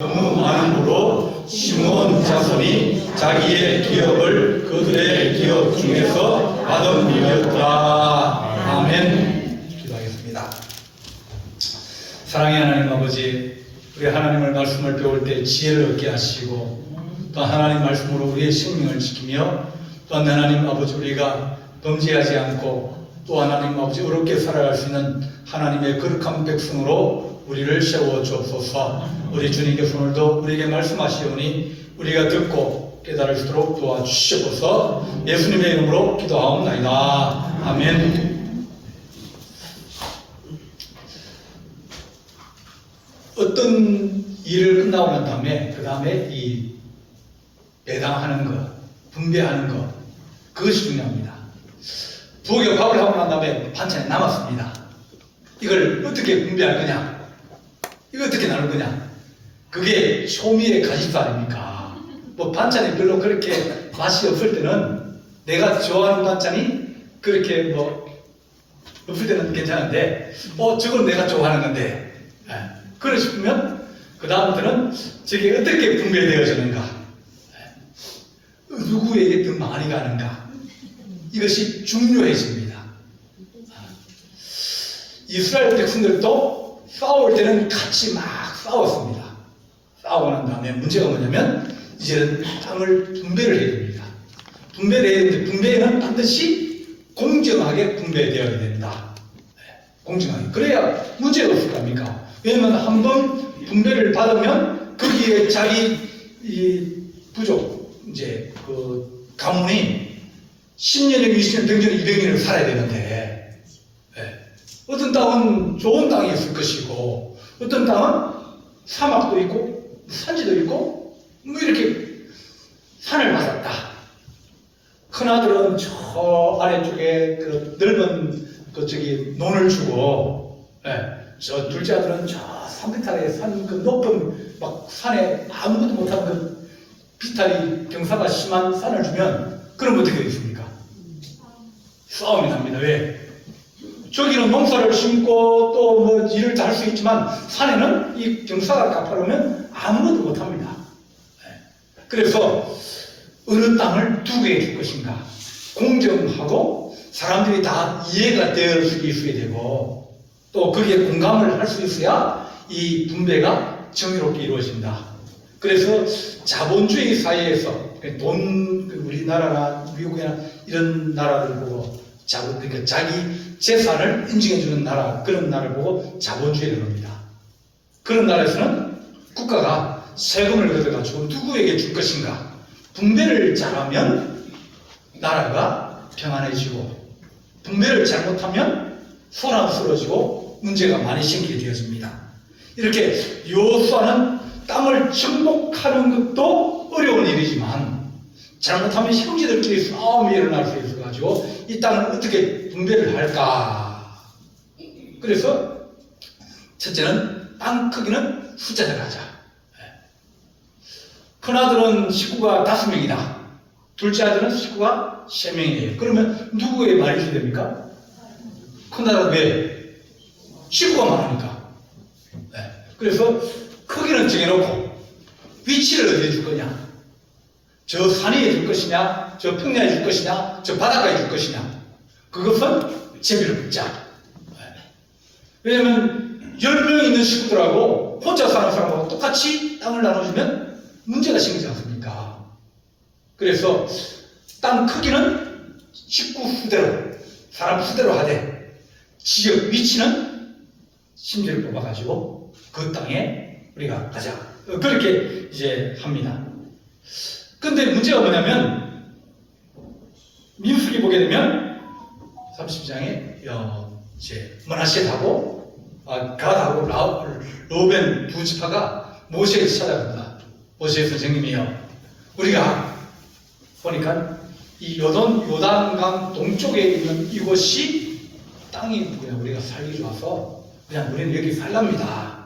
너무 많음으로 시므온 자손이 자기의 기업을 그들의 기업 중에서 받은 일이었다. 아멘. 기도하겠습니다. 사랑의 하나님 아버지, 우리 하나님의 말씀을 배울 때 지혜를 얻게 하시고, 또 하나님 말씀으로 우리의 생명을 지키며, 또 하나님 아버지 우리가 범죄하지 않고 또 하나님 아버지 어렵게 살아갈 수 있는 하나님의 거룩한 백성으로 우리를 세워 주옵소서. 우리 주님께서 오늘도 우리에게 말씀하시오니 우리가 듣고 깨달을 수 있도록 도와주시옵소서. 예수님의 이름으로 기도하옵나이다. 아멘. 어떤 일을 끝나고 난 다음에 그 다음에 이 배당하는 것, 분배하는 것, 그것이 중요합니다. 부엌에 밥을 하고 난 다음에 반찬이 남았습니다. 이걸 어떻게 분배할 거냐? 이거 어떻게 나눌 거냐? 그게 소미의 가십수 아닙니까? 뭐 반찬이 별로 그렇게 맛이 없을 때는 내가 좋아하는 반찬이 그렇게 뭐 없을 때는 괜찮은데 저건 내가 좋아하는 건데 그러 싶으면 그 다음부터는 저게 어떻게 분배되어지는가? 누구에게 더 많이 가는가? 이것이 중요해집니다. 이스라엘 백성들도 싸울 때는 같이 막 싸웠습니다. 싸우고 난 다음에 문제가 뭐냐면 이제는 땅을 분배를 해야 됩니다. 분배를 해야 되는데 분배는 반드시 공정하게 분배되어야 된다. 공정하게. 그래야 문제가 없을 거 아닙니까? 왜냐면 한번 분배를 받으면 거기에 자기 이 부족, 이제 그 가문이 10년에 20년, 100년에 200년을 살아야 되는데, 어떤 땅은 좋은 땅이 있을 것이고, 어떤 땅은 사막도 있고, 산지도 있고, 뭐 이렇게 산을 받았다. 큰아들은 저 아래쪽에 그 넓은 논을 주고, 저 둘째 아들은 저 산비탈에 산 그 높은 막 산에 아무것도 못하는 그 비탈이 경사가 심한 산을 주면, 그럼 어떻게 되겠습니까? 싸움이 납니다. 왜? 저기는 농사를 심고 또 뭐 일을 다 할 수 있지만 산에는 이 경사가 가파르면 아무것도 못합니다. 그래서 어느 땅을 두 개 줄 것인가? 공정하고 사람들이 다 이해가 될 수 있어야 되고 또 거기에 공감을 할 수 있어야 이 분배가 정의롭게 이루어진다. 그래서 자본주의 사회에서 우리나라나 미국이나 이런 나라를 보고 그러니까 자기 재산을 인정해주는 나라, 그런 나라를 보고 자본주의를 합니다. 그런 나라에서는 국가가 세금을 걷어가지고 누구에게 줄 것인가? 분배를 잘하면 나라가 평안해지고 분배를 잘못하면 소란스러워지고 문제가 많이 생기게 되었습니다. 이렇게 여호수아는 땅을 정복하는 것도 어려운 일이지만 잘못하면 형제들끼리 싸움이 일어날 수 있어가지고 이 땅을 어떻게 분배를 할까? 그래서 첫째는 땅 크기는 숫자대로 하자. 큰아들은 식구가 5명이다. 둘째 아들은 식구가 3명이에요. 그러면 누구의 말이 됩니까? 큰아들은 왜? 식구가 많으니까. 그래서 크기는 정해놓고 위치를 어디에 줄 거냐? 저 산 위에 줄 것이냐, 저 평야에 줄 것이냐, 저 바닷가에 줄 것이냐. 그것은 제비를 묻자. 왜냐면 10명 있는 식구들하고 혼자 사는 사람하고 똑같이 땅을 나눠주면 문제가 생기지 않습니까? 그래서 땅 크기는 식구 수대로, 사람 수대로 하되 지역 위치는 심지를 뽑아가지고 그 땅에 우리가 가자. 그렇게 이제 합니다. 근데 문제가 뭐냐면 민수기 보게 되면 30장에 이제 므낫세하고 갓하고 로벤 두 지파가 모세에서 찾아갑니다. 모세 선생님이요, 우리가 보니까 이 요단강 동쪽에 있는 이곳이 땅이 그냥 우리가 살기 좋아서 그냥 우리는 여기 살랍니다.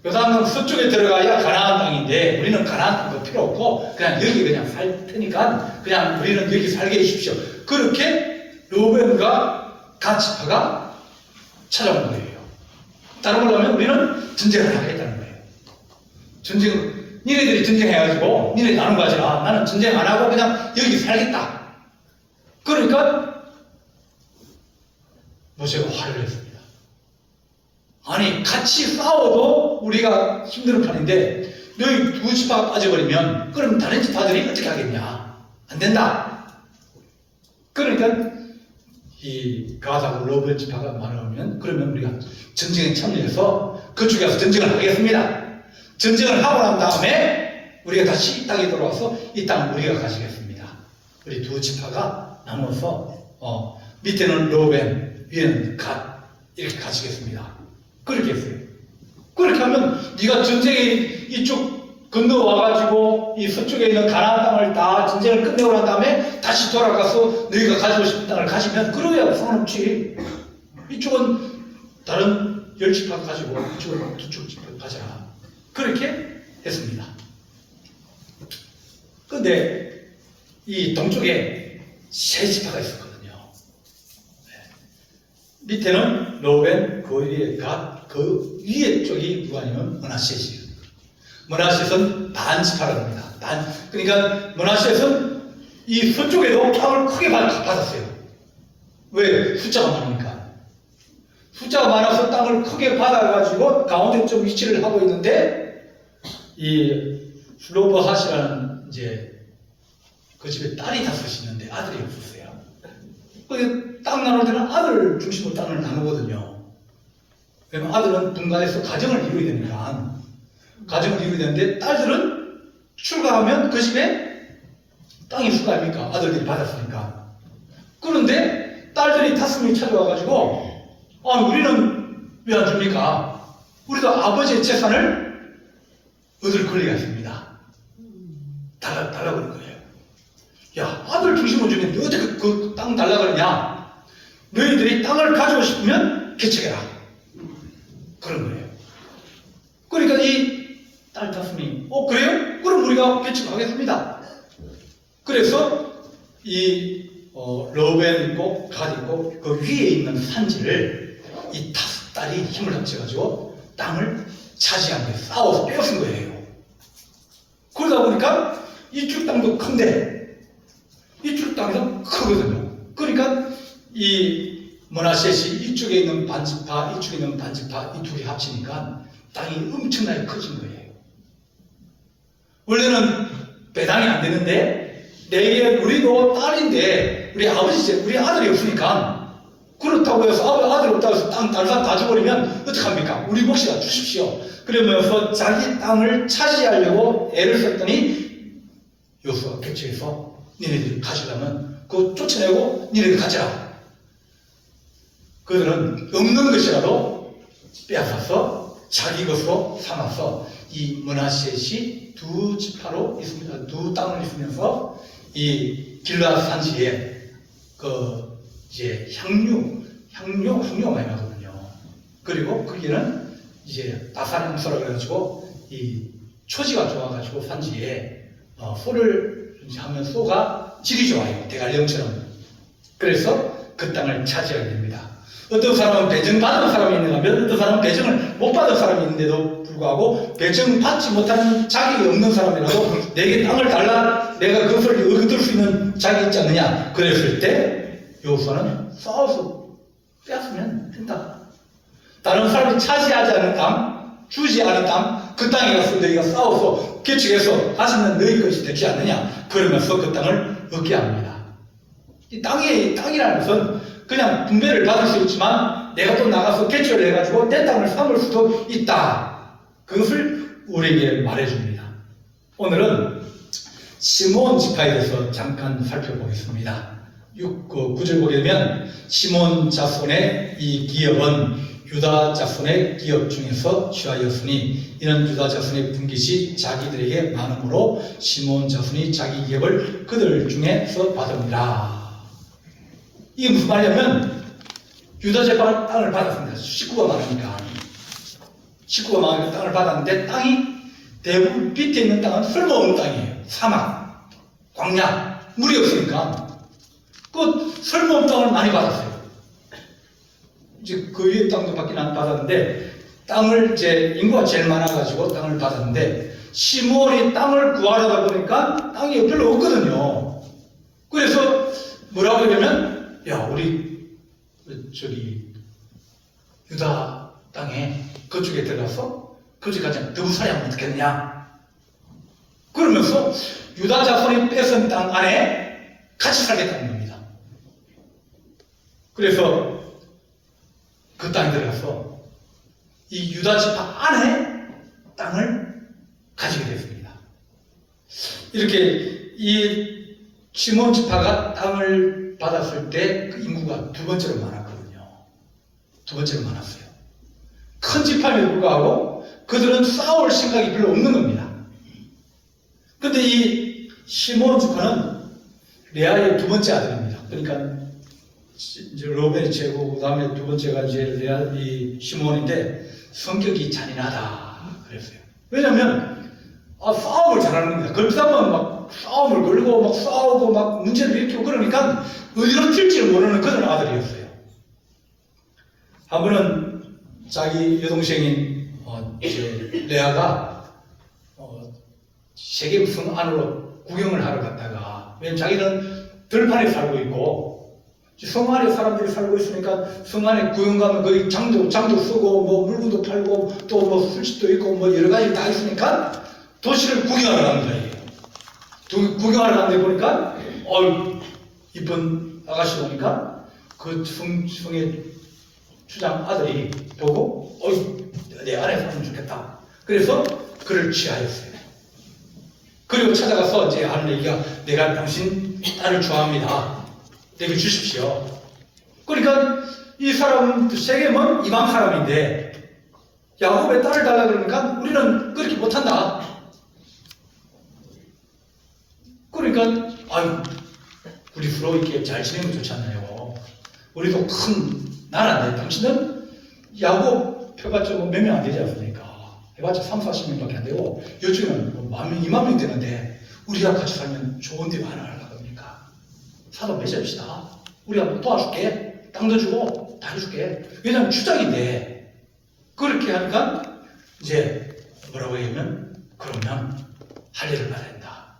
요단강 서쪽에 들어가야 가나안 땅인데 우리는 가나안 땅도 필요 없고 그냥 여기 그냥 살 테니까 그냥 우리는 여기 살게 해주십시오. 그렇게 르우벤과 갓 지파가 찾아온 거예요. 다른 걸로 하면 우리는 전쟁을 하겠다는 거예요. 니네들이 전쟁해가지고 니네 나눈 거 하지라. 나는 전쟁 안 하고 그냥 여기 살겠다. 그러니까 모세가 화를 냈습니다. 아니 같이 싸워도 우리가 힘든 판인데 너희 두 지파가 빠져버리면 그럼 다른 지파들이 어떻게 하겠냐. 안 된다. 그러니까 이 가하고 르우벤 지파가 많으면 그러면 우리가 전쟁에 참여해서 그쪽에 가서 전쟁을 하겠습니다. 전쟁을 하고 난 다음에 우리가 다시 이 땅에 돌아와서 이 땅을 우리가 가지겠습니다. 우리 두 지파가 나눠서 밑에는 르우벤, 위에는 갓 이렇게 가지겠습니다. 그렇게 했어요. 그렇게 하면 네가 전쟁에 이쪽 건너와가지고 이 서쪽에 있는 가나안 땅을 다 전쟁을 끝내고 난 다음에 다시 돌아가서 너희가 가지고 싶은 땅을 가지면 그러야 상관없지. 이쪽은 다른 10지파 가지고 이쪽은 두쪽 지파 가져라. 그렇게 했습니다. 근데 이 동쪽에 세 지파가 있었거든요. 밑에는 르우벤, 그 위에 갓, 그 위에 쪽이 누가 아니면 므낫셋이에요. 므낫셋은 반지파라고 합니다. 그러니까 므낫셋은 이 서쪽에도 땅을 크게 받았어요. 왜? 숫자가 많으니까. 숫자가 많아서 땅을 크게 받아가지고 가운데 좀 위치를 하고 있는데 이 슬로버핫이라는 이제 그 집에 딸이 5이 있는데 아들이 없었어요. 땅 나눌 때는 아들 중심으로 땅을 나누거든요. 왜냐면 아들은 분가해서 가정을 이루어야 되니까. 가정을 이루어야 되는데 딸들은 출가하면 그 집에 땅이 수가 아닙니까? 아들들이 받았으니까. 그런데 딸들이 5명이 찾아와가지고 우리는 왜 안 줍니까? 우리도 아버지의 재산을 얻을 권리가 있습니다. 달라고 그런 거예요. 야, 아들 중심으로 주면 너 어떻게 그 땅 달라고 그러냐? 너희들이 땅을 가지고 싶으면 개척해라. 그런 거예요. 그러니까 이 딸 5명이 그래요? 그럼 우리가 개척하겠습니다. 그래서 이 르우벤 있고 갓 있고 그 위에 있는 산지를 이 5딸이 힘을 합쳐가지고 땅을 차지한 거예요. 싸워서 빼앗은 거예요. 그러다 보니까 이쪽 땅도 큰데 이쪽 땅도 크거든요. 그러니까 이 므낫셋이 이쪽에 있는 반지파, 이쪽에 있는 반지파 이 둘이 합치니까 땅이 엄청나게 커진 거예요. 원래는 배당이 안 되는데 내게 우리도 딸인데 우리 아들이 없으니까 그렇다고 해서 아들 없다고 해서 다른 사람 다 줘버리면 어떡합니까? 우리 몫이다 주십시오. 그러면서 자기 땅을 차지하려고 애를 썼더니 여호수아가 격추해서 니네들이 가지려면 그거 쫓아내고 니네들 가져라. 그들은 없는 것이라도 빼앗아서 자기 것으로 삼아서 이 므낫셋이 두 지파로 있습니다. 두 땅을 있으면서 이 길르앗 산지에 이제 향료가 많이 나거든요. 그리고 거기는 이제 바산 용소라 그래가지고 이 초지가 좋아가지고 산지에 소를 하면 소가 질이 좋아요. 대관령처럼. 그래서 그 땅을 차지하게 됩니다. 어떤 사람은 배정받은 사람이 있는가 하면 어떤 사람은 배정을 못 받은 사람이 있는데도 불구하고 배정받지 못하는 자격이 없는 사람이라도 내게 땅을 달라, 내가 그것을 얻을 수 있는 자격이 있지 않느냐. 그랬을 때 여호수아는 싸워서 빼앗으면 된다. 다른 사람이 차지하지 않은 땅, 주지 않은 땅, 그 땅에 가서 너희가 싸워서 개척해서 하시면 너희 것이 되지 않느냐. 그러면서 그 땅을 얻게 합니다. 이 땅이라는 것은 그냥 분배를 받을 수 있지만 내가 또 나가서 개척을 해가지고 내 땅을 삼을 수도 있다. 그것을 우리에게 말해줍니다. 오늘은 시몬 지파에 대해서 잠깐 살펴보겠습니다. 9절 보게 되면 시몬 자손의 이 기업은 유다 자손의 기업 중에서 취하였으니 이는 유다 자손의 분깃이 자기들에게 많으므로 시몬 자손이 자기 기업을 그들 중에서 받으니라. 이게 무슨 말이냐면 유다 지파가 땅을 받았습니다. 식구가 많으니까. 식구가 많으니까 땅을 받았는데 땅이 대부분 밑에 있는 땅은 쓸모없는 땅이에요. 사막, 광야, 물이 없으니까 그 쓸모없는 땅을 많이 받았어요. 이제 그 위에 땅도 받긴 안 받았는데 땅을 이제 인구가 제일 많아가지고 땅을 받았는데 시므온이 땅을 구하려다 보니까 땅이 별로 없거든요. 그래서 뭐라고 하냐면, 야, 우리 저기 유다 땅에 그쪽에 들어가서 그쪽 가자. 더부살이하면 어떻겠느냐? 그러면서 유다 자손이 뺏은 땅 안에 같이 살겠다는 겁니다. 그래서 그 땅에 들어가서 이 유다 지파 안에 땅을 가지게 됐습니다. 이렇게 이 시몬 지파가 땅을 받았을 때 그 인구가 두 번째로 많았거든요. 두 번째로 많았어요. 큰 지파임에도 불구하고 그들은 싸울 생각이 별로 없는 겁니다. 근데 이 시몬 지파는 레아의 두 번째 아들입니다. 그러니까 이제 로벤이 최고, 그 다음에 두 번째가 이제 레아, 이 시몬인데 성격이 잔인하다 그랬어요. 왜냐면 싸움을 잘하는 겁니다. 걸싸면 막 싸움을 걸고 막 싸우고 막 문제를 일으키고 그러니까 어디로 튈지를 모르는 그런 아들이었어요. 한 번은 자기 여동생인 레아가 세겜 성 안으로 구경을 하러 갔다가, 왜냐면 자기는 들판에 살고 있고 성 안에 사람들이 살고 있으니까 성 안에 구경 가면 거기 장도 쓰고 뭐 물건도 팔고 또 뭐 술집도 있고 뭐 여러 가지 다 있으니까 도시를 구경하러 가는 거예요. 구경하러 가는데 보니까 이쁜 아가씨 보니까 그 성의 주장 아들이 보고 내 안에 살면 좋겠다. 그래서 그를 취하였어요. 그리고 찾아가서 이제 하는 얘기가, 내가 당신 딸을 좋아합니다. 내게 주십시오. 그러니까 이 사람, 세겜은 이방 사람인데 야곱의 딸을 달라 그러니까 우리는 그렇게 못한다. 그러니까 우리 서로 이렇게 잘 지내면 좋잖아요. 우리도 큰 나라인데 당신은 야곱 해봤자 몇 명 안 되지 않습니까? 해봤자 30-40명밖에 안 되고 요즘은 뭐 10,000명, 20,000명 되는데 우리가 같이 살면 좋은 데 하나 하려고 합니까? 사도 맺읍시다. 우리가 뭐 도와줄게. 땅도 주고 다 해줄게. 왜냐면 추장인데. 그렇게 하니까 이제 뭐라고 얘기하면, 그러면 할례를 받아야 된다.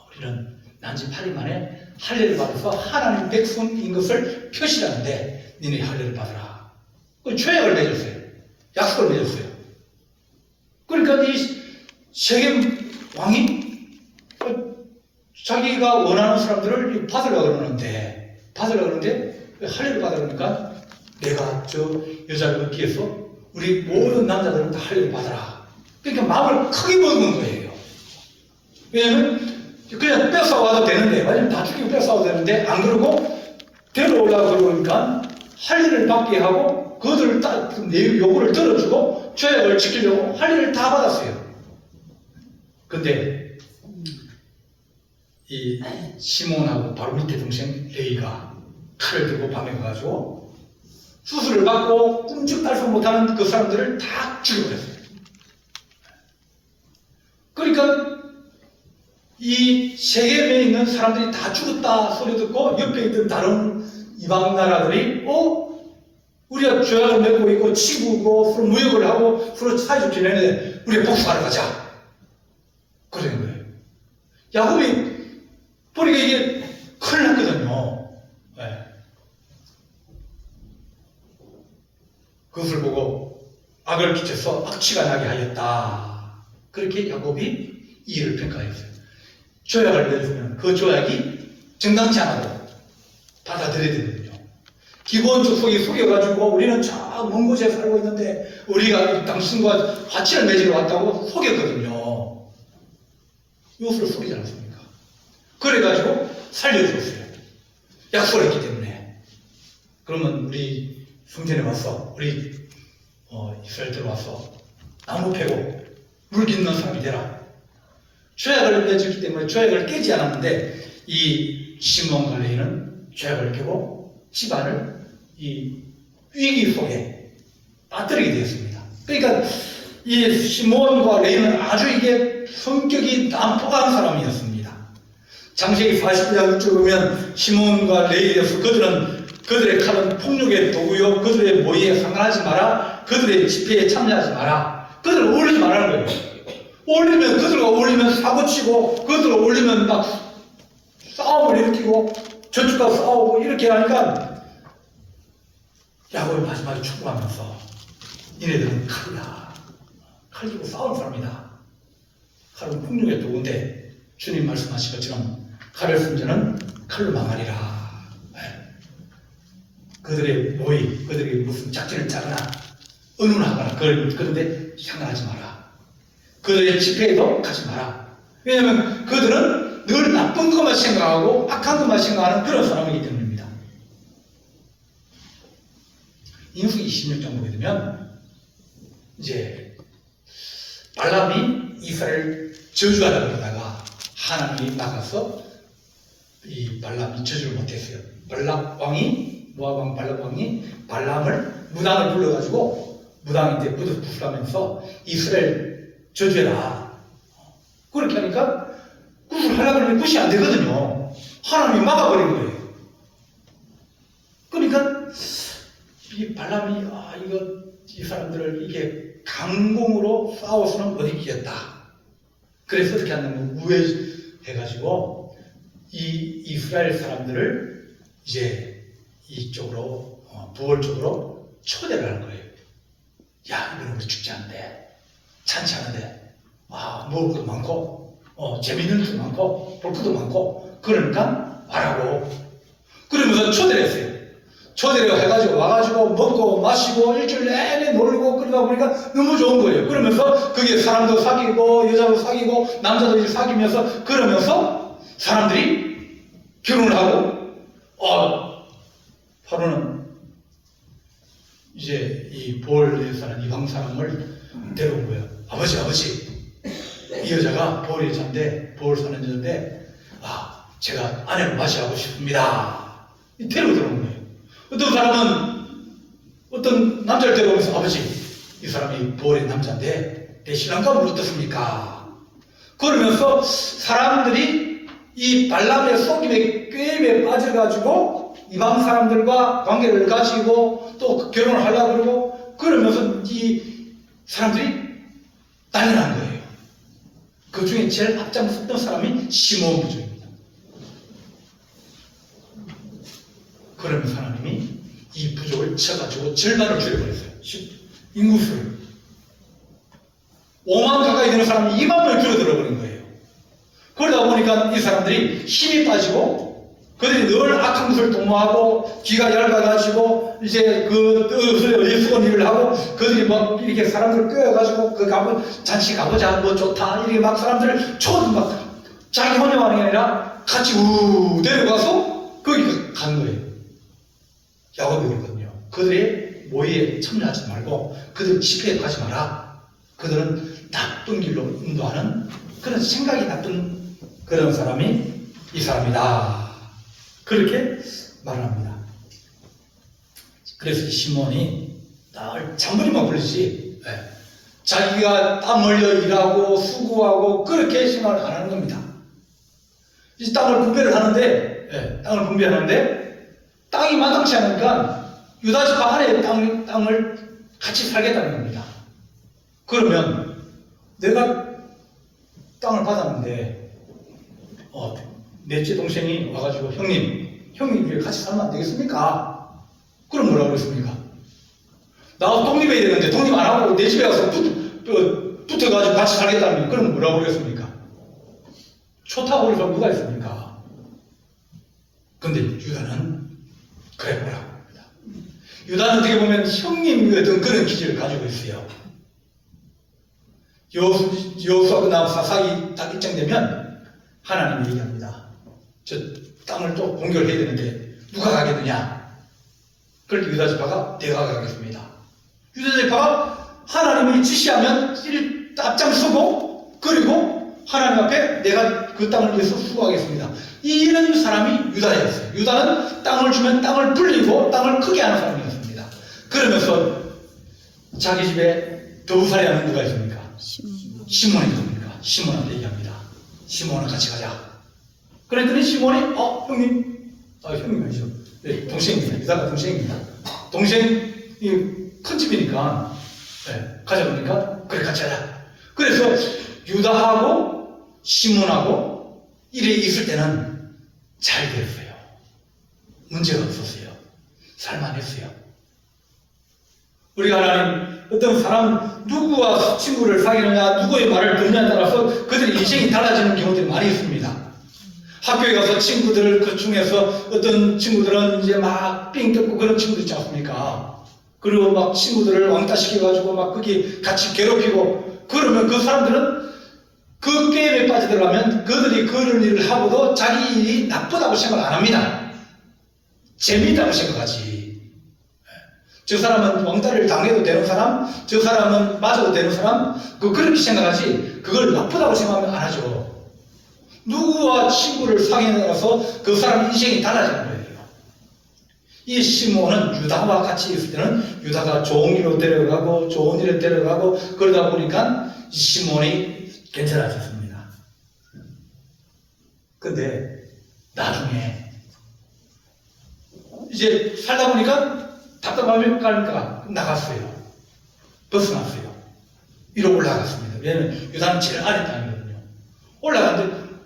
우리는 난지 8일 만에 할례를 받아서 하나님 백성인 것을 표시하는데 니네 할례를 받아라. 죄약을 맺었어요. 약속을 맺었어요. 그러니까 이 세겜 왕이 자기가 원하는 사람들을 받으려고 그러는데 할례를 받으려니까 내가 저 여자를 얻기 위해서 우리 모든 남자들은 다 할례를 받아라. 그러니까 마음을 크게 먹은 거예요. 왜냐면 그냥 뺏어와도 되는데, 완전 다 죽이고 뺏어와도 되는데 안 그러고 데려오려고 그러니까 할례를 받게 하고 그들을 딱 요구를 들어주고 죄악을 지키려고 할례를 다 받았어요. 근데 이 시몬하고 바로 밑에 동생 레이가 칼을 들고 밤에 가가지고 수술을 받고 꿈쩍달싹 못하는 그 사람들을 다 죽여버렸어요. 그러니까 이 세겜에 있는 사람들이 다 죽었다 소리 듣고 옆에 있던 다른 이방 나라들이 우리가 죄악을 맺고 있고 치고고 서로 무역을 하고 서로 사이좋게 지내는데 우리가 복수하러 가자. 그러는 거예요. 야곱이 보니까 이게 큰일 났거든요. 네. 그것을 보고 악을 끼쳐서 악취가 나게 하였다. 그렇게 야곱이 이 일을 평가했어요. 조약을 내주면 그 조약이 정당치 않아도 받아들여야 되거든요. 기본적 속이 속여가지고 우리는 저 먼 곳에 살고 있는데 우리가 당신과 화친을 맺으러 왔다고 속였거든요. 이것을 속이지 않습니까? 그래가지고 살려줬어요. 약속을 했기 때문에. 그러면 우리 성전에 와서 우리 이스라엘 들어와서 나무 패고 물 깃는 사람이 되라. 죄악을 맺었기 때문에 죄악을 깨지 않았는데 이 시몬과 레이는 죄악을 깨고 집안을 이 위기 속에 빠뜨리게 되었습니다. 그러니까 이 시몬과 레이는 아주 이게 성격이 난폭한 사람이었습니다. 창세기 40장 보면 시몬과 레이에 대해서 그들의 칼은 폭력의 도구요, 그들의 모의에 상관하지 마라, 그들의 집회에 참여하지 마라, 그들을 어울리지 말라는 거예요. 올리면 그들과 올리면 사고치고 그들과 올리면 막 싸움을 일으키고 저쪽과 싸우고 이렇게 하니까 야곱이 마지막에 축구하면서 니네들은 칼이다. 칼 들고 싸울 사람이다. 칼은 폭력의 도구인데 주님 말씀하신 것처럼 칼을 쓴 자는 칼로 망하리라. 그들의 모의, 그들이 무슨 작전을 짜거나 의논하거나 그런데 상관하지 마라. 그들의 집회에도 가지 마라. 왜냐하면 그들은 늘 나쁜 것만 생각하고 악한 것만 생각하는 그런 사람이기 때문입니다. 인수기 26장 보게 되면 이제 발람이 이스라엘 저주하다 그러다가 하나님이 막아서 이 발람이 저주를 못했어요. 발람 왕이 모압 왕 발람 왕이 발람을 무당을 불러가지고 무당인데 구슬하면서 이스라엘 저주해라. 그렇게 하니까 구슬하려고 하면 굿이 안 되거든요. 하나님이 막아버린 거예요. 그러니까 이 발람이 이 사람들을 이게 강공으로 싸워서는 못 이기겠다. 그래서 어떻게 한다면 우회해가지고 이 이스라엘 사람들을 이제 이쪽으로 부월 쪽으로 초대를 하는 거예요. 야, 이번에 우리 축제 하는데 잔치하는데 먹을 것도 많고 재밌는 것도 많고 볼 것도 많고 그러니까 와라고. 그러면서 초대를 했어요. 초대를 해가지고 와가지고 먹고 마시고 일주일 내내 놀고 그러다 보니까 너무 좋은 거예요. 그러면서 그게 사람도 사귀고 여자도 사귀고 남자도 사귀면서 그러면서 사람들이 결혼을 하고 바로는 이제 이 보올에 사는 이방 사람을 데려온 거예요. 아버지 이 여자가 보올의 여자인데 보올 사는 여자인데 제가 아내를 맞이하고 싶습니다. 데리고 들어온 거예요. 어떤 사람은 어떤 남자를 데려오면서 아버지 이 사람이 보올의 남자인데 내 신랑감은 어떻습니까? 그러면서 사람들이 이 발람의 속임에 꾀임에 빠져가지고 이방 사람들과 관계를 가지고 또 결혼을 하려고 그러고 그러면서 이 사람들이 난리 난 거예요. 그 중에 제일 앞장섰던 사람이 시몬 부족입니다. 그러면 하나님이 이 부족을 쳐가지고 절반을 줄여버렸어요. 인구수를 5만 가까이 되는 사람이 2만 명을 줄어들어버린 거예요. 그러다 보니까 이 사람들이 힘이 빠지고 그들이 늘 악한 것을 도모하고 귀가 얇아가지고 이제 예수건 일을 하고 그들이 막 이렇게 사람들을 꿰어가지고 잔치 가보자 뭐 좋다 이렇게 막 사람들을 막 자기 혼자 하는 게 아니라 같이 데려가서 거기 간 거예요. 야곱이 그랬거든요. 그들의 모의에 참여하지 말고 그들 집회에 가지 마라. 그들은 나쁜 길로 인도하는 그런 생각이 나쁜 그런 사람이 이 사람이다. 그렇게 말합니다. 그래서 시몬이 날 장부님만 불리지 자기가 땀 흘려 일하고 수고하고 그렇게 생각을 안 하는 겁니다. 이 땅을 분배를 하는데 땅이 마땅치 않으니까 유다지파 안에 땅을 같이 살겠다는 겁니다. 그러면 내가 땅을 받았는데 넷째 동생이 와가지고 형님 왜 같이 살면 안 되겠습니까? 그럼 뭐라고 그랬습니까? 나 독립해야 되는데 독립 안 하고 내 집에 가서 붙어가지고 같이 살겠다면 그럼 뭐라고 그랬습니까? 좋다고 그래서 누가 있습니까? 근데 유다는 그래 뭐라고 합니다. 유다는 어떻게 보면 형님 어떤 그런 기질을 가지고 있어요. 여호수아가 나와서 사사기 딱 입장되면 하나님이 얘기합니다. 저 땅을 또 공격을 해야 되는데 누가 가겠느냐? 그럴 때 유다지파가 내가 가겠습니다. 유다지파가 하나님이 지시하면 앞장서고 그리고 하나님 앞에 내가 그 땅을 위해서 수고하겠습니다. 이런 사람이 유다였어요. 유다는 땅을 주면 땅을 불리고 땅을 크게 하는 사람이었습니다. 그러면서 자기 집에 더우살이 하는 누가 있습니까? 시몬이 누굽니까? 시몬한테 얘기합니다. 시몬아 같이 가자. 그랬더니 시몬이 형님 아니죠. 네, 동생입니다. 유다가 동생입니다. 동생이 큰 집이니까 가자 그러니까 그래 같이 가자. 그래서 유다하고 시몬하고 이래 있을 때는 잘 됐어요. 문제가 없었어요. 살만했어요. 우리가 하나님 어떤 사람 누구와 친구를 사귀느냐 누구의 말을 듣느냐에 따라서 그들의 인생이 달라지는 경우들이 많이 있습니다. 학교에 가서 친구들 그 중에서 어떤 친구들은 이제 막 삥 뜯고 그런 친구들 있지 않습니까? 그리고 막 친구들을 왕따시켜가지고 막 거기 같이 괴롭히고 그러면 그 사람들은 그 게임에 빠져들어가면 그들이 그런 일을 하고도 자기 일이 나쁘다고 생각 안 합니다. 재미있다고 생각하지. 저 사람은 왕따를 당해도 되는 사람, 저 사람은 맞아도 되는 사람, 그렇게 생각하지 그걸 나쁘다고 생각하면 안 하죠. 누구와 친구를 사귀에 따라서 그 사람 인생이 달라지는 거예요. 이 시몬은 유다와 같이 있을 때는 유다가 좋은 길로 데려가고 좋은 일에 데려가고 그러다 보니까 이 시몬이 괜찮아졌습니다. 근데 나중에 이제 살다 보니까 답답하니까 나갔어요. 벗어났어요. 위로 올라갔습니다. 왜냐면 유다는 제일 아래 땅이거든요.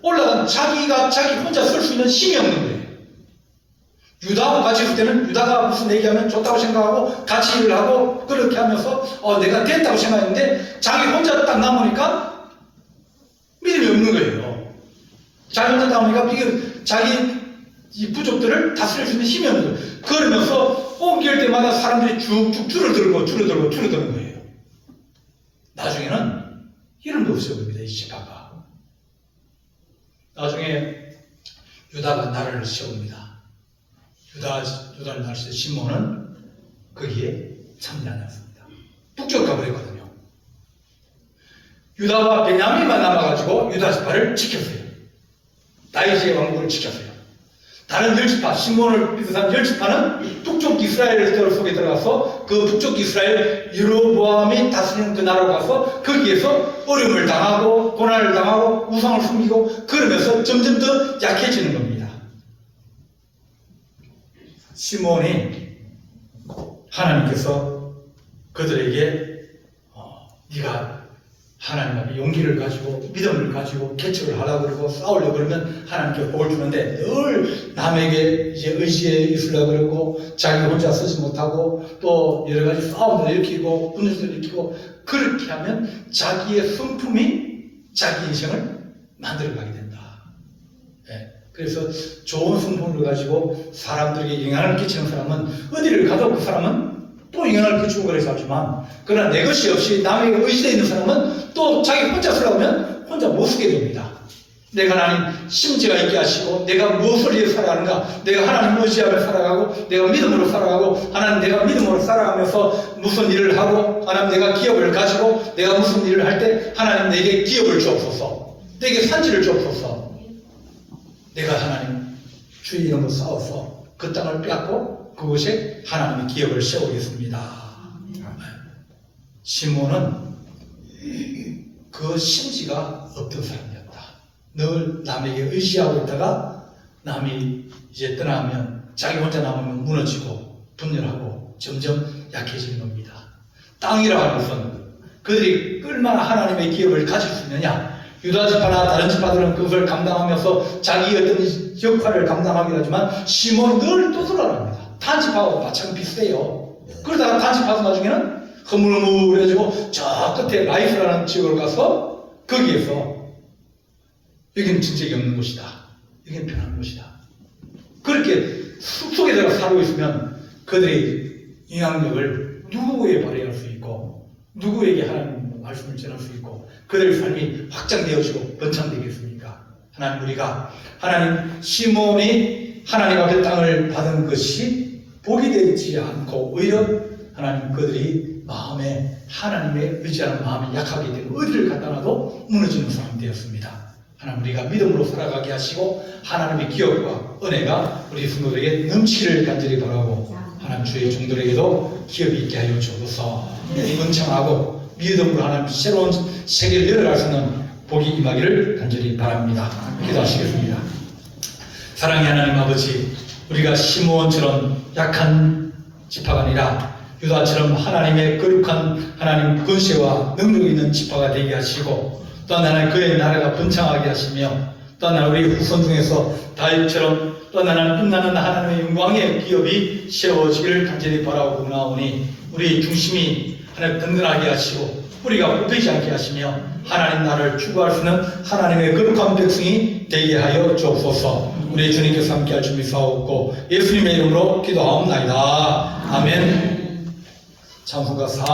올라간 자기가 자기 혼자 쓸 수 있는 힘이 없는 거예요. 유다하고 같이 있을 때는 유다가 무슨 얘기하면 좋다고 생각하고 같이 일을 하고 그렇게 하면서 내가 됐다고 생각했는데 자기 혼자 딱 남으니까 믿음이 없는 거예요. 자기 혼자 남으니까 이게 자기 이 부족들을 다스릴 수 있는 힘이 없는 거예요. 그러면서 옮길 때마다 사람들이 쭉쭉 줄어드는 거예요. 나중에는 이름도 없어집니다. 이 지파가. 나중에 유다가 나라를 세웁니다. 유다를 날씨 시몬은 거기에 참여하지 않습니다. 북쪽으로 가버렸거든요. 유다와 베냐민만 남아가지고 유다 지파를 지켰어요. 다윗의 왕국을 지켰어요. 다른 10지파, 시몬을 비롯한 10지파는 북쪽 이스라엘 속에 들어가서 그 북쪽 이스라엘 여로보암이 다스리는 그 나라로 가서 거기에서 어려움을 당하고 고난을 당하고 우상을 숨기고 그러면서 점점 더 약해지는 겁니다. 시몬이 하나님께서 그들에게 네가 하나님 앞에 용기를 가지고 믿음을 가지고 개척을 하려고 그러고 싸우려고 그러면 하나님께 복을 주는데 늘 남에게 이제 의지에 있으려고 그러고 자기 혼자 쓰지 못하고 또 여러 가지 싸움을 일으키고 분열을 일으키고 그렇게 하면 자기의 성품이 자기 인생을 만들어가게 된다. 네. 그래서 좋은 성품을 가지고 사람들에게 영향을 끼치는 사람은 어디를 가도 그 사람은 또 영향을 끼치고 그래서 하지만 그러나 내 것이 없이 남에게 의지되어 있는 사람은 또 자기 혼자 쓰려고 하면 혼자 못 쓰게 됩니다. 내가 하나님 심지가 있게 하시고 내가 무엇을 위해 살아가는가 내가 하나님 의지하며 살아가고 내가 믿음으로 살아가고 하나님 내가 믿음으로 살아가면서 무슨 일을 하고 하나님 내가 기업을 가지고 내가 무슨 일을 할 때 하나님 내게 기업을 주옵소서 내게 산지를 주옵소서 내가 하나님 주의 이름으로 싸워서 그 땅을 빼앗고 그곳에 하나님의 기업을 세우겠습니다. 시몬은 그 심지가 없던 사람이었다. 늘 남에게 의지하고 있다가 남이 이제 떠나면 자기 혼자 남으면 무너지고 분열하고 점점 약해지는 겁니다. 땅이라 하는 것은 그들이 얼마나 하나님의 기업을 가질 수 있느냐. 유다 지파나 다른 지파들은 그것을 감당하면서 자기 어떤 역할을 감당하긴 하지만 시몬은 늘 떠돌아갑니다. 단지파하고 마찬가지 비슷해요. 그러다가 단지파도 나중에는 허물허물해지고 저 끝에 라이프라는 지역으로 가서 거기에서 여기는 진적이 없는 곳이다. 여기는 편한 곳이다. 그렇게 숲속에 들어가 살고 있으면 그들의 영향력을 누구에 발휘할 수 있고 누구에게 하나님 말씀을 전할 수 있고 그들의 삶이 확장되어지고 번창되겠습니까? 하나님 우리가 하나님 시몬이 하나님 앞에 땅을 받은 것이 복이 되지 않고 오히려 하나님 그들이 마음에 하나님의 의지하는 마음이 약하게 되고 어디를 갖다 놔도 무너지는 사람이 되었습니다. 하나님 우리가 믿음으로 살아가게 하시고 하나님의 기업과 은혜가 우리 성도들에게 넘치기를 간절히 바라고 하나님 주의 종들에게도 기업이 있게 하여 주옵소서. 번창하고 믿음으로 하나님 새로운 세계를 열어갈 수 있는 복이 임하기를 간절히 바랍니다. 기도하시겠습니다. 사랑의 하나님 아버지 우리가 시므온처럼 약한 지파가 아니라 유다처럼 하나님의 거룩한 하나님 권세와 능력이 있는 지파가 되게 하시고 또 하나는 그의 나라가 번창하게 하시며 또 하나는 우리 후손 중에서 다윗처럼 또 하나는 빛나는 하나님의 영광의 기업이 세워지기를 간절히 바라고 나오니 우리 중심이 하나님 든든하게 하시고 뿌리가 뽑히지 않게 하시며 하나님 나라를 추구할 수 있는 하나님의 거룩한 백성이 되게 하여 주옵소서. 우리 주님께서 함께할 준비 사옵고 예수님의 이름으로 기도하옵나이다. 아멘. 찬송가 4